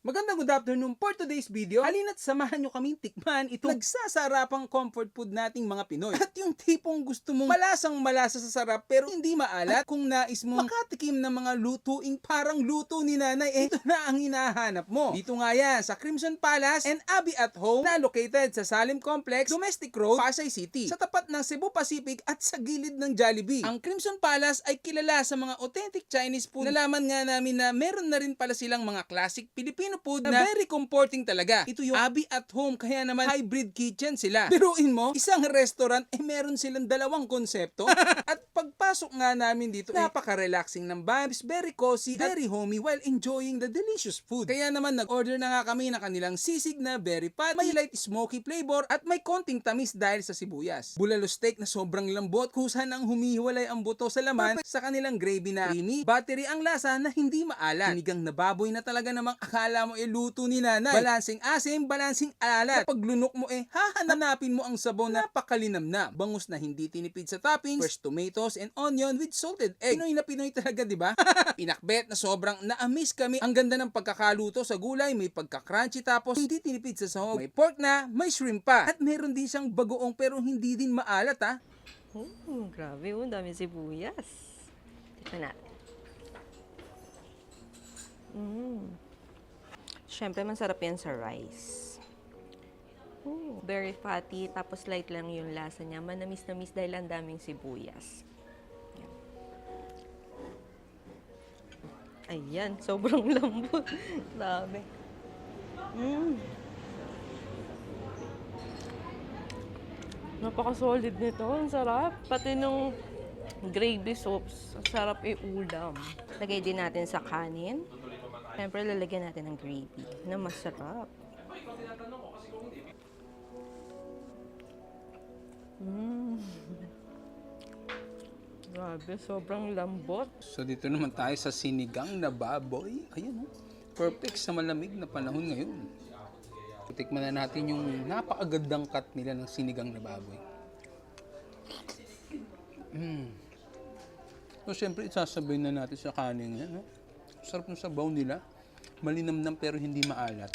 Magandang good afternoon for today's video. Halina't samahan nyo kaming tikman itong nagsasarapang comfort food nating mga Pinoy. At yung tipong gusto mong malasang malasa sa sarap pero hindi maalat. At kung nais mong makatikim ng mga lutuing parang luto ni nanay, ito na ang hinahanap mo. Dito nga yan sa Crimson Palace and Abby at Home na located sa Salim Complex, Domestic Road, Pasay City. Sa tapat ng Cebu Pacific at sa gilid ng Jollibee. Ang Crimson Palace ay kilala sa mga authentic Chinese food. Nalaman nga namin na meron na rin pala silang mga classic Filipino food na very comforting talaga. Ito yung Abby at Home, kaya naman hybrid kitchen sila. Biruin mo, isang restaurant meron silang dalawang konsepto. At pagpasok nga namin dito, napaka-relaxing ng vibes, very cozy, very homey while enjoying the delicious food. Kaya naman nag-order na nga kami ng kanilang sisig na very patty, may light smoky flavor at may konting tamis dahil sa sibuyas. Bulalo steak na sobrang lambot, kusan ang humihiwalay ang buto sa laman, sa kanilang gravy na creamy, buttery ang lasa na hindi maalat. Sinigang na baboy na talaga namang akala mo luto ni nanay. Balansing asim, balansing alat. Kapag lunok mo hahanapin mo ang sabaw na napakalinamnam. Bangus na hindi tinipid sa toppings, fresh tomatoes and onion with salted egg. Pinoy na Pinoy talaga, di ba? Pinakbet na sobrang na-amaze kami. Ang ganda ng pagkakaluto sa gulay, may pagka-crunchy tapos hindi tinipid sa sahog. May pork na, may shrimp pa. At meron din siyang bagoong pero hindi din maalat ha. Grabe, dami sibuyas. Tignan natin. Siyempre, masarap yan sa rice. Very fatty, tapos light lang yung lasa niya. Manamis-namis dahil ang daming sibuyas. Ayan, sobrang lambot. Dami. Napaka-solid nito. Ang sarap. Pati nung gravy sauce, ang sarap ulam. Lagay din natin sa kanin. Siyempre, lalagyan natin ng gravy na masarap. Grabe, sobrang lambot. So dito naman tayo sa sinigang na baboy. Ayun perfect sa malamig na panahon ngayon. Tikman na natin yung napakagandang cut nila ng sinigang na baboy. So syempre isasabay na natin sa kanin yan. Sarap ng sabaw nila. Malinamnam pero hindi maalat.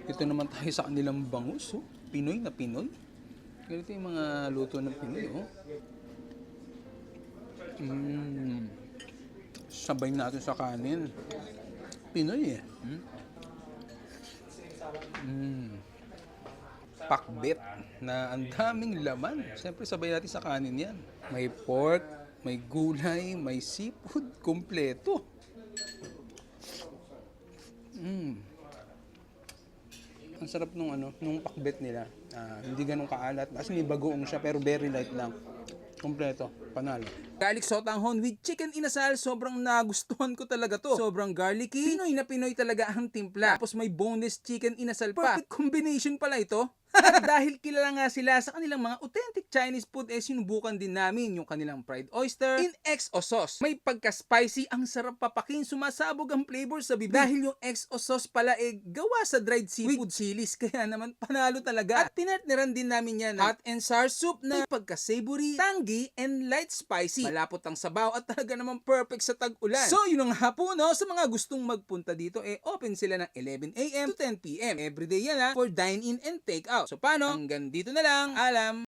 Ito naman tayo sa kanilang bangus. Pinoy na Pinoy. Ganito yung mga luto ng Pinoy. Sabay natin sa kanin. Pinoy Pakbet na ang daming laman. Siyempre sabay natin sa kanin yan. May pork, may gulay, may seafood, kompleto. Ang sarap nung pakbet nila. Hindi ganun kaalat. Kasi may bagoong siya pero very light lang. Kompleto, panalo. Garlic sotanghon with chicken inasal, sobrang nagustuhan ko talaga to. Sobrang garlicky, Pinoy na Pinoy talaga ang timpla. Tapos may boneless chicken inasal pa. Perfect combination pala ito. At dahil kilala nga sila sa kanilang mga authentic Chinese food, sinubukan din namin yung kanilang fried oyster in XO sauce. May pagka-spicy, ang sarap papakin, sumasabog ang flavor sa bibig. Dahil yung XO sauce pala gawa sa dried seafood chilies, kaya naman panalo talaga. At pinartneran din namin yan hot and sour soup na pagka-savory, tangy, and light spicy. Malapot ang sabaw at talaga naman perfect sa tag-ulan. So yun ang hapon sa mga gustong magpunta dito, open sila ng 11 AM to 10 PM. Everyday yan for dine-in and take out. So paano? Hanggang dito na lang. Alam.